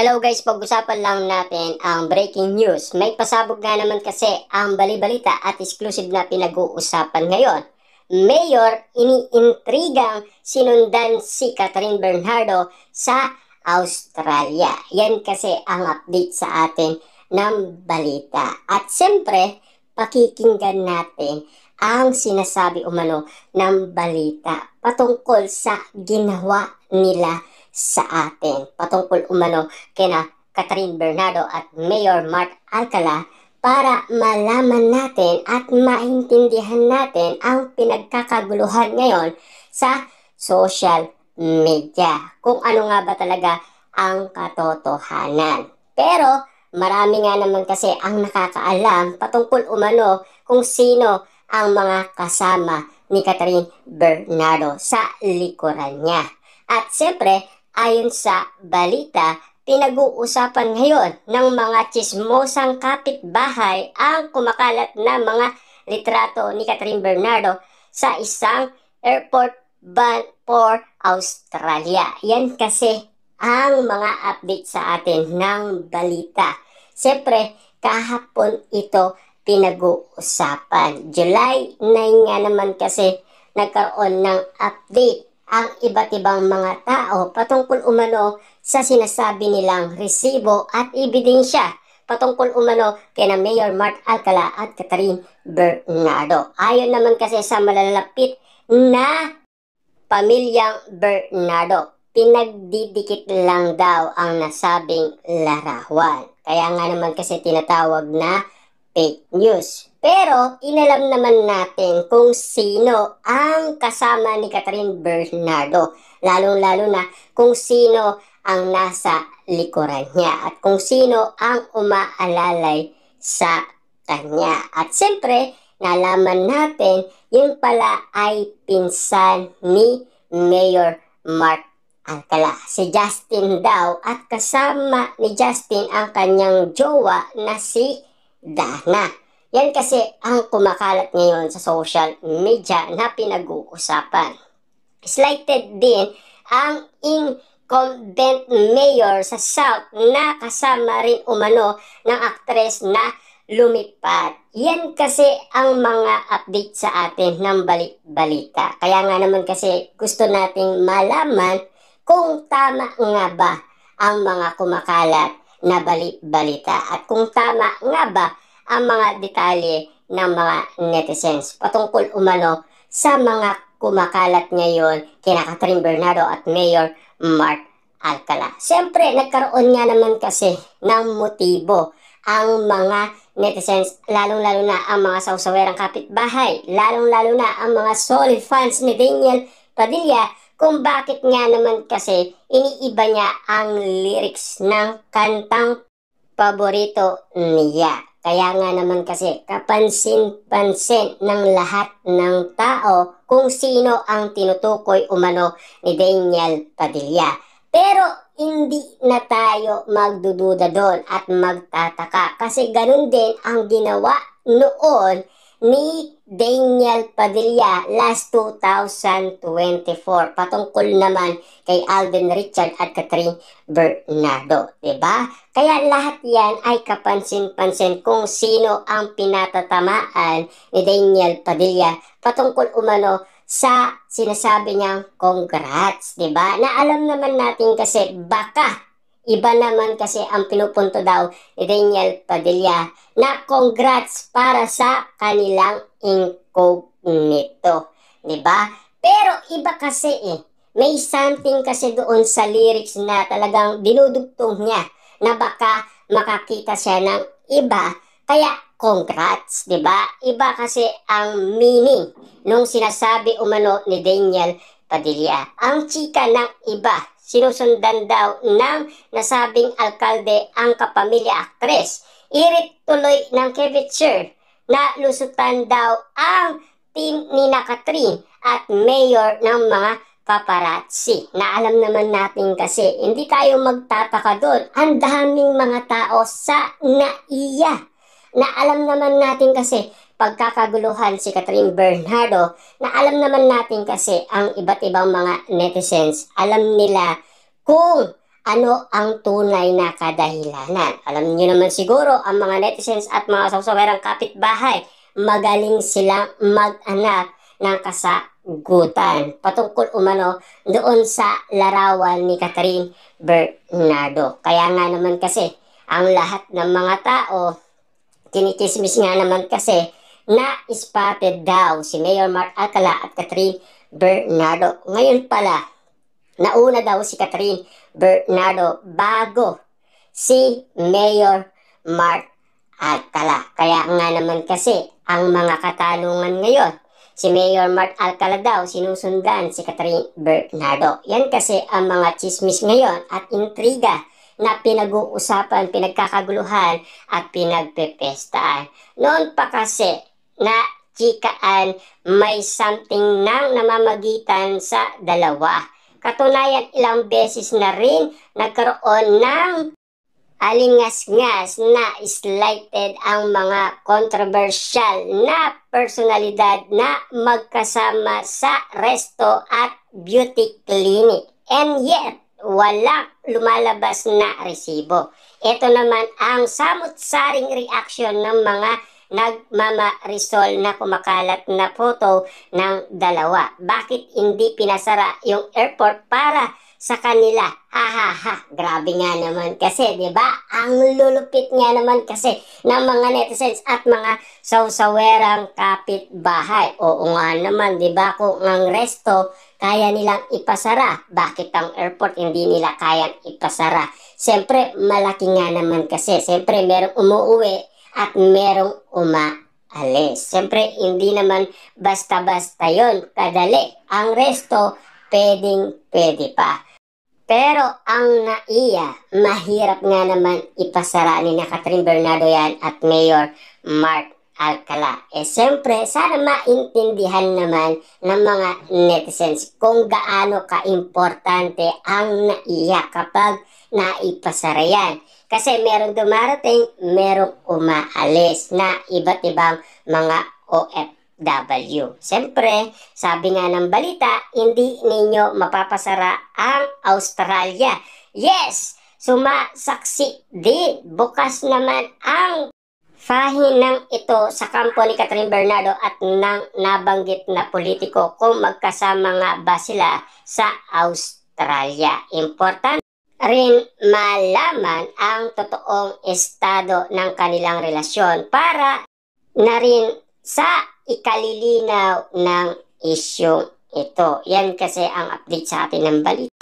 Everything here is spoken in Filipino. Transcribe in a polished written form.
Hello guys, pag-usapan lang natin ang breaking news. May pasabog nga naman kasi ang balibalita at exclusive na pinag-uusapan ngayon. Mayor, iniintrigang sinundan si Catherine Bernardo sa Australia. Yan kasi ang update sa atin ng balita. At siyempre, pakikinggan natin ang sinasabi umano ng balita patungkol sa ginawa nila sa atin. Patungkol umano kina Catherine Bernardo at Mayor Mark Alcala para malaman natin at maintindihan natin ang pinagkakaguluhan ngayon sa social media. Kung ano nga ba talaga ang katotohanan. Pero marami nga naman kasi ang nakakaalam patungkol umano kung sino ang mga kasama ni Catherine Bernardo sa likuran niya. At siyempre, ayon sa balita, pinag-uusapan ngayon ng mga tsismosang kapitbahay ang kumakalat na mga litrato ni Catherine Bernardo sa isang airport ban for Australia. Yan kasi ang mga update sa atin ng balita. Siyempre, kahapon ito pinag-uusapan. July 9 nga naman kasi nagkaroon ng update ang iba't ibang mga tao patungkol umano sa sinasabi nilang resibo at ebidensya patungkol umano kina Mayor Mark Alcala at Catherine Bernardo. Ayon naman kasi sa malalapit na pamilyang Bernardo, pinagdidikit lang daw ang nasabing larawan. Kaya nga naman kasi tinatawag na fake news. Pero inalam naman natin kung sino ang kasama ni Catherine Bernardo. Lalong-lalo na kung sino ang nasa likuran niya at kung sino ang umaalalay sa kanya. At siyempre, nalaman natin yun pala ay pinsan ni Mayor Mark Alcala. Si Justin daw at kasama ni Justin ang kanyang jowa na si Dana. Yan kasi ang kumakalat ngayon sa social media na pinag-uusapan. Slighted din ang incumbent mayor sa South na kasama rin umano ng aktres na lumipad. Yan kasi ang mga update sa atin ng balita. Kaya nga naman kasi gusto nating malaman kung tama nga ba ang mga kumakalat na balita at kung tama nga ba ang mga detalye ng mga netizens patungkol umano sa mga kumakalat ngayon kina Catherine Bernardo at Mayor Mark Alcala. Siyempre, nagkaroon nga naman kasi ng motibo ang mga netizens, lalong-lalo na ang mga sausawerang kapitbahay, lalong-lalo na ang mga solid fans ni Daniel Padilla kung bakit nga naman kasi iniiba niya ang lyrics ng kantang paborito niya. Kaya nga naman kasi kapansin-pansin ng lahat ng tao kung sino ang tinutukoy umano ni Daniel Padilla. Pero hindi na tayo magdududa doon at magtataka kasi ganun din ang ginawa noon ni Daniel Padilla last 2024 patungkol naman kay Alden Richard at Catherine Bernardo, diba? Kaya lahat yan ay kapansin-pansin kung sino ang pinatatamaan ni Daniel Padilla patungkol umano sa sinasabi niyang congrats, diba? Na alam naman natin kasi baka iba naman kasi ang pinupunto daw ni Daniel Padilla na congrats para sa kanilang incognito. Diba? Pero iba kasi may something kasi doon sa lyrics na talagang dinudugtong niya na baka makakita siya ng iba. Kaya congrats, diba? Iba kasi ang meaning nung sinasabi umano ni Daniel Padilla. Ang chika ng iba, sinusundan daw ng nasabing alkalde ang kapamilya aktres. Irit tuloy ng Kevitcher na lusutan daw ang team ni Catherine at mayor ng mga paparazzi. Na alam naman natin kasi hindi tayo magtataka doon. Ang daming mga tao sa naiya. Na alam naman natin kasi pagkakaguluhan si Catherine Bernardo, na alam naman natin kasi ang iba't ibang mga netizens, alam nila kung ano ang tunay na kadahilanan. Alam niyo naman siguro ang mga netizens at mga sawsawerang kapitbahay, magaling silang mag-anak ng kasagutan patungkol umano doon sa larawan ni Catherine Bernardo. Kaya nga naman kasi ang lahat ng mga tao, kinikismis nga naman kasi na spotted daw si Mayor Mark Alcala at Catherine Bernardo. Ngayon pala, nauna daw si Catherine Bernardo bago si Mayor Mark Alcala. Kaya nga naman kasi ang mga katanungan ngayon, si Mayor Mark Alcala daw sinusundan si Catherine Bernardo. Yan kasi ang mga chismis ngayon at intriga na pinag-uusapan, pinagkakaguluhan at pinagpepestaan. Noon pa kasi na chikaan may something nang namamagitan sa dalawa. Katunayan, ilang beses na rin nagkaroon ng alingas-ngas na slighted ang mga controversial na personalidad na magkasama sa resto at beauty clinic. And yet, walang lumalabas na resibo. Ito naman ang samut-saring reaction ng mga nagmamarisol na kumakalat na photo ng dalawa. Bakit hindi pinasara yung airport para sa kanila? Ha ha ha, grabe nga naman kasi, di ba? Ang lulupit nga naman kasi ng mga netizens at mga sawsawerang kapitbahay. Oo nga naman, di ba? Kung ang resto kaya nilang ipasara, bakit ang airport hindi nila kayang ipasara? Siyempre, malaki nga naman kasi. Siyempre, merong umuwi at merong umaalis. Siyempre, hindi naman basta-basta yon kadali. Ang resto, pwedeng-pwede pa. Pero ang naiya, mahirap nga naman ipasara ni na Catherine Bernardo yan at Mayor Mark Alcala. Siyempre, sana maintindihan naman ng mga netizens kung gaano ka-importante ang naiya kapag naipasara yan. Kasi merong dumarating, merong umaalis na iba't ibang mga OFW. Siyempre, sabi nga ng balita, hindi ninyo mapapasara ang Australia. Yes, sumasaksi din. Bukas naman ang fahinang ito sa kampo ni Catherine Bernardo at ng nabanggit na politiko kung magkasama nga ba sila sa Australia. Importante rin malaman ang totoong estado ng kanilang relasyon para na rin sa ikalilinaw ng isyong ito. Yan kasi ang update sa atin ng balita.